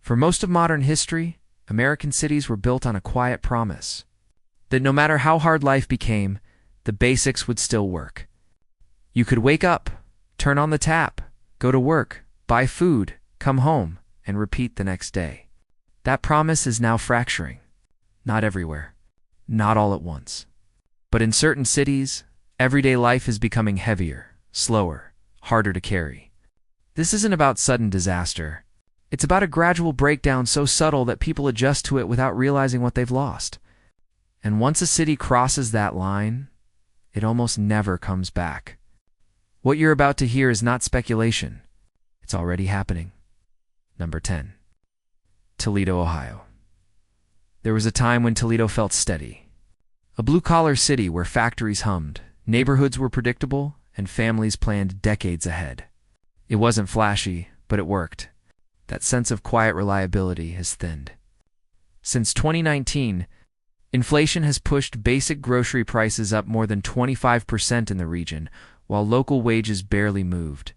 For most of modern history, American cities were built on a quiet promise that no matter how hard life became, the basics would still work. You could wake up, turn on the tap, go to work, buy food, come home, and repeat the next day. That promise is now fracturing. Not everywhere, not all at once. But in certain cities, everyday life is becoming heavier, slower, harder to carry. This isn't about sudden disaster. It's about a gradual breakdown so subtle that people adjust to it without realizing what they've lost. And once a city crosses that line, it almost never comes back. What you're about to hear is not speculation. It's already happening. Number 10. Toledo, Ohio. There was a time when Toledo felt steady. A blue-collar city where factories hummed, neighborhoods were predictable, and families planned decades ahead. It wasn't flashy, but it worked. That sense of quiet reliability has thinned. Since 2019, inflation has pushed basic grocery prices up more than 25% in the region, while local wages barely moved.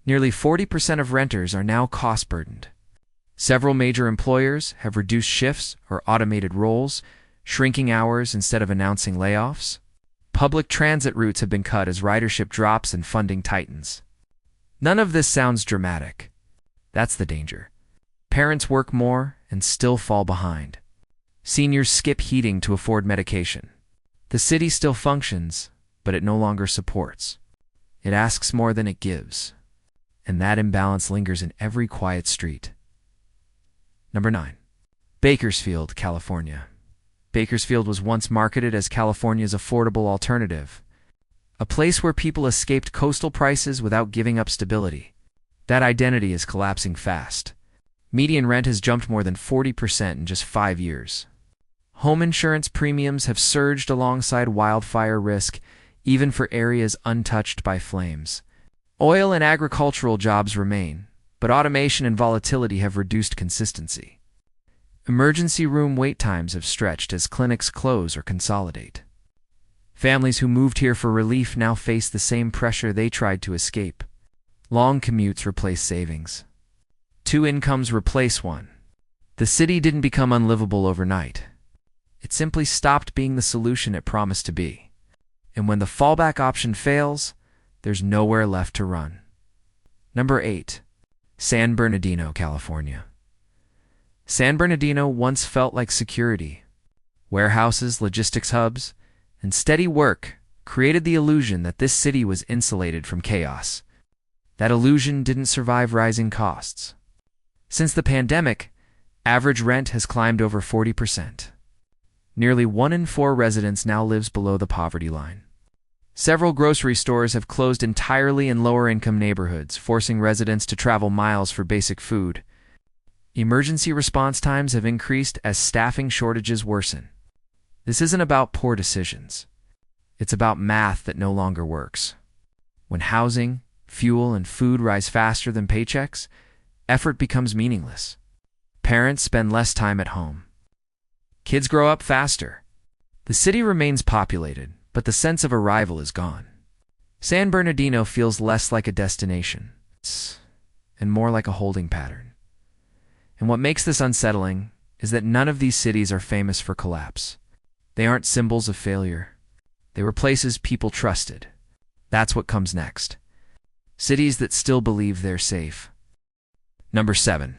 Nearly 40% of renters are now cost-burdened. Several major employers have reduced shifts or automated roles, shrinking hours instead of announcing layoffs. Public transit routes have been cut as ridership drops and funding tightens. None of this sounds dramatic. That's the danger. Parents work more and still fall behind. Seniors skip heating to afford medication. The city still functions, but it no longer supports. It asks more than it gives. And that imbalance lingers in every quiet street. Number 9. Bakersfield, California. Bakersfield was once marketed as California's affordable alternative, a place where people escaped coastal prices without giving up stability. That identity is collapsing fast. Median rent has jumped more than 40% in just 5 years. Home insurance premiums have surged alongside wildfire risk, even for areas untouched by flames. Oil and agricultural jobs remain, but automation and volatility have reduced consistency. Emergency room wait times have stretched as clinics close or consolidate. Families who moved here for relief now face the same pressure they tried to escape. Long commutes replace savings. 2 incomes replace 1. The city didn't become unlivable overnight. It simply stopped being the solution it promised to be. And when the fallback option fails, there's nowhere left to run. Number 8. San Bernardino, California. San Bernardino once felt like security. Warehouses, logistics hubs, and steady work created the illusion that this city was insulated from chaos. That illusion didn't survive rising costs. Since the pandemic, average rent has climbed over 40%. Nearly 1 in 4 residents now lives below the poverty line. Several grocery stores have closed entirely in lower-income neighborhoods, forcing residents to travel miles for basic food. Emergency response times have increased as staffing shortages worsen. This isn't about poor decisions. It's about math that no longer works. When housing, fuel, and food rise faster than paychecks, effort becomes meaningless. Parents spend less time at home. Kids grow up faster. The city remains populated, but the sense of arrival is gone. San Bernardino feels less like a destination, and more like a holding pattern. And what makes this unsettling is that none of these cities are famous for collapse. They aren't symbols of failure. They were places people trusted. That's what comes next. Cities that still believe they're safe. Number 7.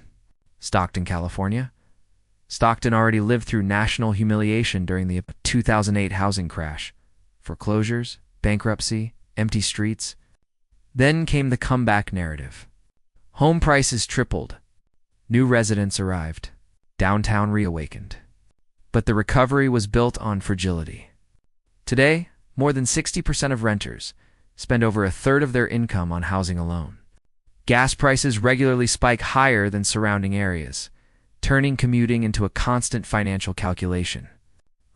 Stockton, California. Stockton already lived through national humiliation during the 2008 housing crash. Foreclosures, bankruptcy, empty streets. Then came the comeback narrative. Home prices tripled. New residents arrived. Downtown reawakened. But the recovery was built on fragility. Today, more than 60% of renters spend over a third of their income on housing alone. Gas prices regularly spike higher than surrounding areas, turning commuting into a constant financial calculation.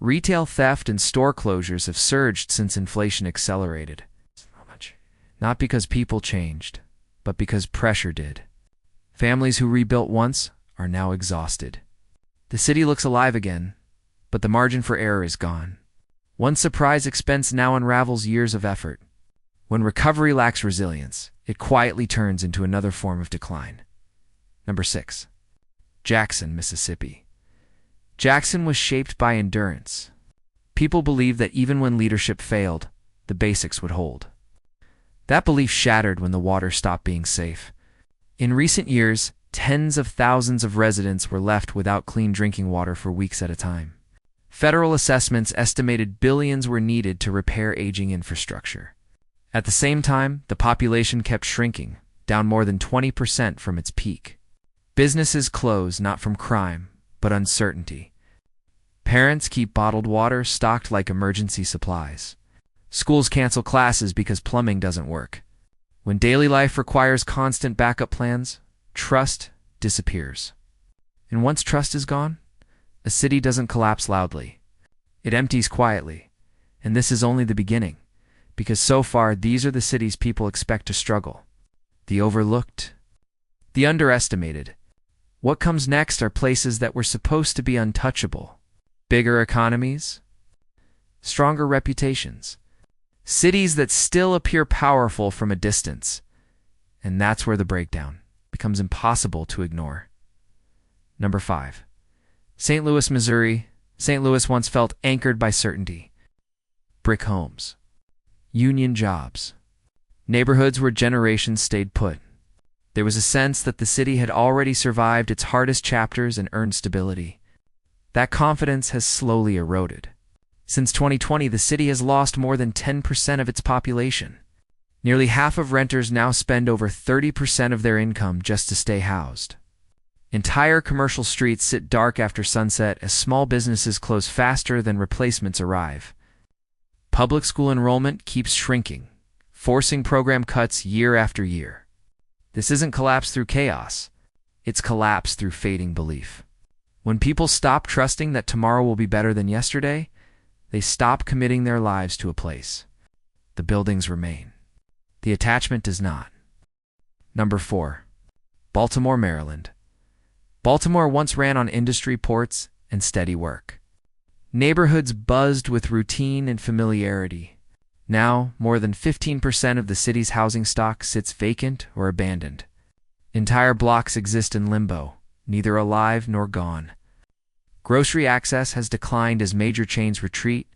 Retail theft and store closures have surged since inflation accelerated. Not because people changed, but because pressure did. Families who rebuilt once are now exhausted. The city looks alive again, but the margin for error is gone. One surprise expense now unravels years of effort. When recovery lacks resilience, it quietly turns into another form of decline. Number 6. Jackson, Mississippi. Jackson was shaped by endurance. People believed that even when leadership failed, the basics would hold. That belief shattered when the water stopped being safe. In recent years, tens of thousands of residents were left without clean drinking water for weeks at a time. Federal assessments estimated billions were needed to repair aging infrastructure. At the same time, the population kept shrinking, down more than 20% from its peak. Businesses close not from crime, but uncertainty. Parents keep bottled water stocked like emergency supplies. Schools cancel classes because plumbing doesn't work. When daily life requires constant backup plans, trust disappears. And once trust is gone, a city doesn't collapse loudly. It empties quietly. And this is only the beginning, because so far these are the cities people expect to struggle. The overlooked, the underestimated. What comes next are places that were supposed to be untouchable. Bigger economies, stronger reputations. Cities that still appear powerful from a distance. And that's where the breakdown becomes impossible to ignore. Number 5. St. Louis, Missouri. St. Louis once felt anchored by certainty. Brick homes. Union jobs. Neighborhoods where generations stayed put. There was a sense that the city had already survived its hardest chapters and earned stability. That confidence has slowly eroded. Since 2020, the city has lost more than 10% of its population. Nearly half of renters now spend over 30% of their income just to stay housed. Entire commercial streets sit dark after sunset as small businesses close faster than replacements arrive. Public school enrollment keeps shrinking, forcing program cuts year after year. This isn't collapse through chaos. It's collapse through fading belief. When people stop trusting that tomorrow will be better than yesterday, they stop committing their lives to a place. The buildings remain. The attachment does not. Number 4. Baltimore, Maryland. Baltimore once ran on industry, ports, and steady work. Neighborhoods buzzed with routine and familiarity. Now, more than 15% of the city's housing stock sits vacant or abandoned. Entire blocks exist in limbo, neither alive nor gone. Grocery access has declined as major chains retreat,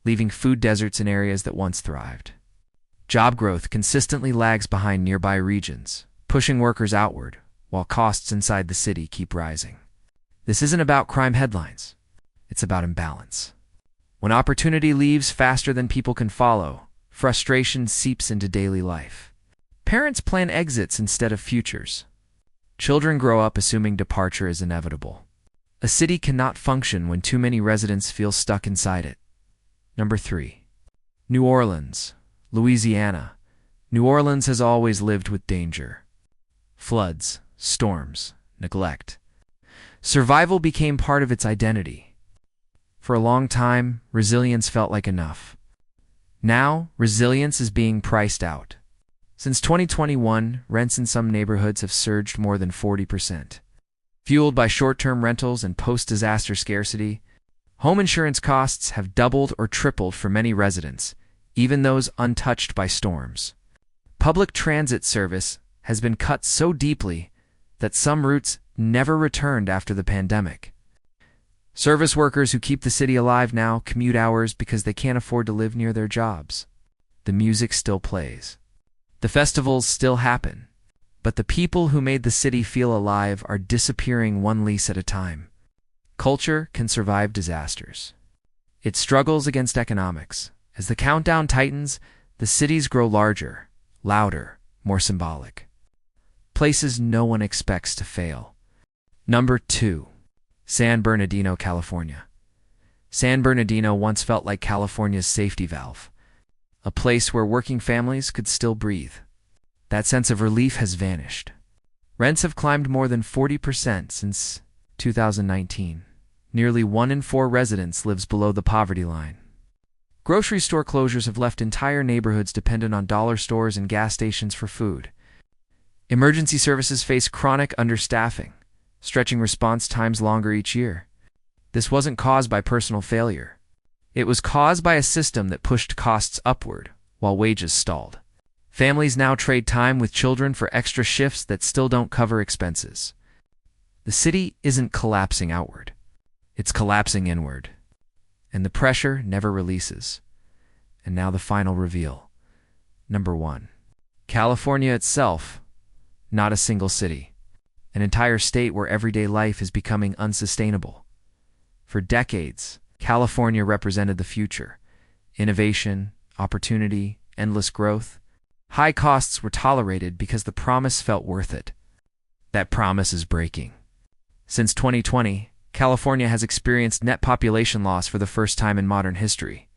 leaving food deserts in areas that once thrived. Job growth consistently lags behind nearby regions, pushing workers outward, while costs inside the city keep rising. This isn't about crime headlines. It's about imbalance. When opportunity leaves faster than people can follow, frustration seeps into daily life. Parents plan exits instead of futures. Children grow up assuming departure is inevitable. A city cannot function when too many residents feel stuck inside it. Number 3. New Orleans, Louisiana. New Orleans has always lived with danger. Floods, storms, neglect. Survival became part of its identity. For a long time, resilience felt like enough. Now, resilience is being priced out. Since 2021, rents in some neighborhoods have surged more than 40%. Fueled by short-term rentals and post-disaster scarcity, home insurance costs have doubled or tripled for many residents, even those untouched by storms. Public transit service has been cut so deeply that some routes never returned after the pandemic. Service workers who keep the city alive now commute hours because they can't afford to live near their jobs. The music still plays. The festivals still happen. But the people who made the city feel alive are disappearing one lease at a time. Culture can survive disasters. It struggles against economics. As the countdown tightens, the cities grow larger, louder, more symbolic. Places no one expects to fail. Number 2. San Bernardino, California. San Bernardino once felt like California's safety valve, a place where working families could still breathe. That sense of relief has vanished. Rents have climbed more than 40% since 2019. Nearly 1 in 4 residents lives below the poverty line. Grocery store closures have left entire neighborhoods dependent on dollar stores and gas stations for food. Emergency services face chronic understaffing, stretching response times longer each year. This wasn't caused by personal failure. It was caused by a system that pushed costs upward while wages stalled. Families now trade time with children for extra shifts that still don't cover expenses. The city isn't collapsing outward. It's collapsing inward. And the pressure never releases. And now the final reveal. Number 1. California itself, not a single city. An entire state where everyday life is becoming unsustainable. For decades, California represented the future. Innovation, opportunity, endless growth. High costs were tolerated because the promise felt worth it. That promise is breaking. Since 2020, California has experienced net population loss for the first time in modern history.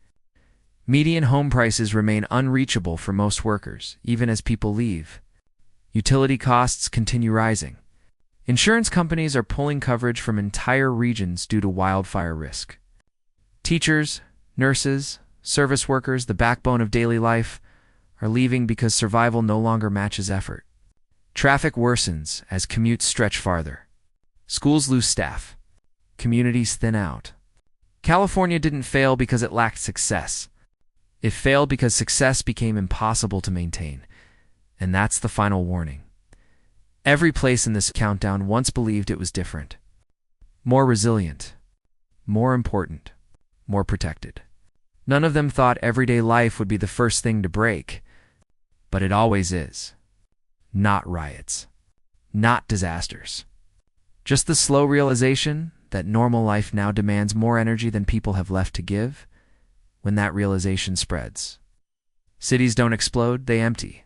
Median home prices remain unreachable for most workers, even as people leave. Utility costs continue rising. Insurance companies are pulling coverage from entire regions due to wildfire risk. Teachers, nurses, service workers, the backbone of daily life, are leaving because survival no longer matches effort. Traffic worsens as commutes stretch farther. Schools lose staff. Communities thin out. California didn't fail because it lacked success. It failed because success became impossible to maintain. And that's the final warning. Every place in this countdown once believed it was different. More resilient. More important. More protected. None of them thought everyday life would be the first thing to break. But it always is. Not riots. Not disasters. Just the slow realization that normal life now demands more energy than people have left to give. When that realization spreads, cities don't explode, they empty.